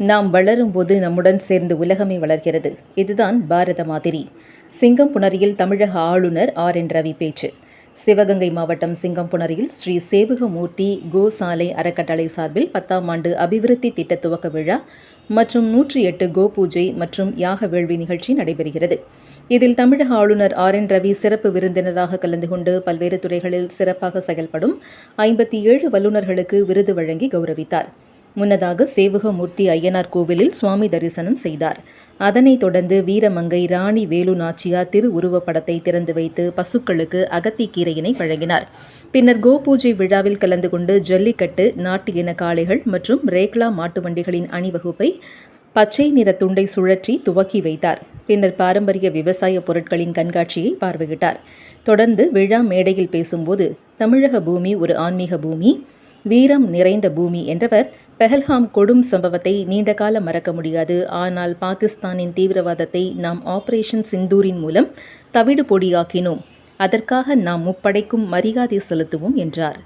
நாம் வளரும்போது நம்முடன் சேர்ந்து உலகமே வளர்கிறது. இதுதான் பாரத மாதிரி. சிங்கம்புணரியில் தமிழக ஆளுநர் RN ரவி பேச்சு. சிவகங்கை மாவட்டம் சிங்கம்புணரியில் ஸ்ரீ சேவகமூர்த்தி கோசாலை அறக்கட்டளை சார்பில் 10ஆம் ஆண்டு அபிவிருத்தி திட்ட துவக்க விழா மற்றும் 108 கோ பூஜை மற்றும் யாக வேள்வி நிகழ்ச்சி நடைபெறுகிறது. இதில் தமிழக ஆளுநர் RN ரவி சிறப்பு விருந்தினராக கலந்து கொண்டு பல்வேறு துறைகளில் சிறப்பாக செயல்படும் 57 வல்லுநர்களுக்கு விருது வழங்கி கௌரவித்தார். முன்னதாக சேவகமூர்த்தி ஐயனார் கோவிலில் சுவாமி தரிசனம் செய்தார். அதனைத் தொடர்ந்து வீரமங்கை ராணி வேலு நாச்சியார் திருவுருவப்படத்தை திறந்து வைத்து பசுக்களுக்கு அகத்திக்கீரையினை வழங்கினார். பின்னர் கோபூஜை விழாவில் கலந்து கொண்டு ஜல்லிக்கட்டு, நாட்டு இன காளைகள் மற்றும் ரேக்லா மாட்டு வண்டிகளின் அணிவகுப்பை பச்சை நிற துண்டை சுழற்றி துவக்கி வைத்தார். பின்னர் பாரம்பரிய விவசாய பொருட்களின் கண்காட்சியை பார்வையிட்டார். தொடர்ந்து விழா மேடையில் பேசும்போது, தமிழக பூமி ஒரு ஆன்மீக பூமி, வீரம் நிறைந்த பூமி என்றவர், பெஹல்காம் கொடும் சம்பவத்தை நீண்ட காலம் மறக்க முடியாது. ஆனால் பாகிஸ்தானின் தீவிரவாதத்தை நாம் ஆபரேஷன் சிந்தூரின் மூலம் தவிடு பொடியாக்கினோம். அதற்காக நாம் முப்படைக்கும் மரியாதை செலுத்துவோம் என்றார்.